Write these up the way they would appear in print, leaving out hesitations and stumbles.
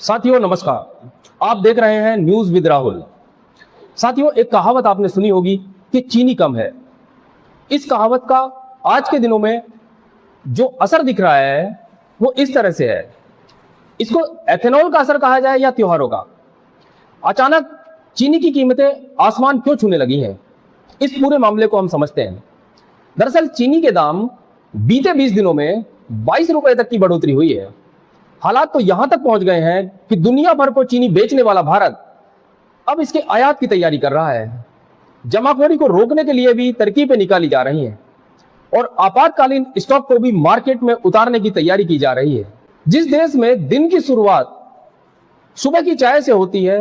साथियों नमस्कार, आप देख रहे हैं न्यूज विद राहुल। साथियों, एक कहावत आपने सुनी होगी कि चीनी कम है। इस कहावत का आज के दिनों में जो असर दिख रहा है वो इस तरह से है। इसको एथेनॉल का असर कहा जाए या त्योहारों का। अचानक चीनी की कीमतें आसमान क्यों छूने लगी हैं, इस पूरे मामले को हम समझते हैं। दरअसल चीनी के दाम बीते 20 दिनों में 22 रुपए तक की बढ़ोतरी हुई है। हालात तो यहां तक पहुंच गए हैं कि दुनिया भर को चीनी बेचने वाला भारत अब इसके आयात की तैयारी कर रहा है। जमाखोरी को रोकने के लिए भी तरकीबें निकाली जा रही हैं और आपातकालीन स्टॉक को भी मार्केट में उतारने की तैयारी की जा रही है। जिस देश में दिन की शुरुआत सुबह की चाय से होती है,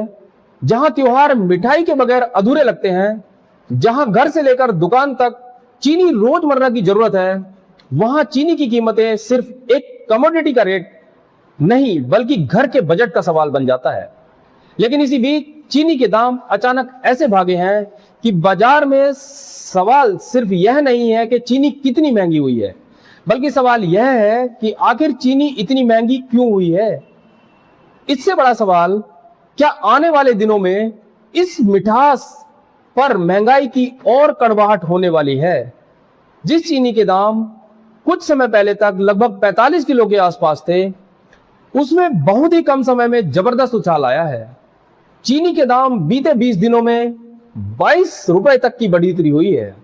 जहां त्योहार मिठाई के बगैर अधूरे लगते हैं, जहां घर से लेकर दुकान तक चीनी रोजमर्रा की जरूरत है, वहां चीनी की कीमतें सिर्फ एक कमोडिटी का रेट नहीं बल्कि घर के बजट का सवाल बन जाता है। लेकिन इसी बीच चीनी के दाम अचानक ऐसे भागे हैं कि बाजार में सवाल सिर्फ यह नहीं है कि चीनी कितनी महंगी हुई है, बल्कि सवाल यह है कि आखिर चीनी इतनी महंगी क्यों हुई है। इससे बड़ा सवाल, क्या आने वाले दिनों में इस मिठास पर महंगाई की और कड़वाहट होने वाली है। जिस चीनी के दाम कुछ समय पहले तक लगभग 45 किलो के आसपास थे, उसमें बहुत ही कम समय में जबरदस्त उछाल आया है। चीनी के दाम बीते 20 दिनों में 22 रुपए तक की बढ़ोतरी हुई है।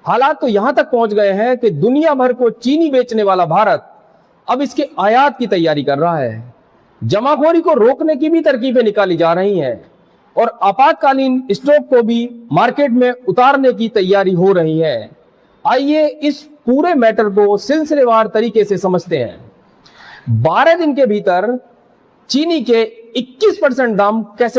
हालात तो यहां तक पहुंच गए हैं कि दुनिया भर को चीनी बेचने वाला भारत अब इसके आयात की तैयारी कर रहा है। जमाखोरी को रोकने की भी तरकीबें निकाली जा रही हैं और आपातकालीन स्टॉक को भी मार्केट में उतारने की तैयारी हो रही है। आइए इस पूरे मैटर को सिलसिलेवार तरीके से समझते हैं। 12 दिन के भीतर चीनी के 21% दाम कैसे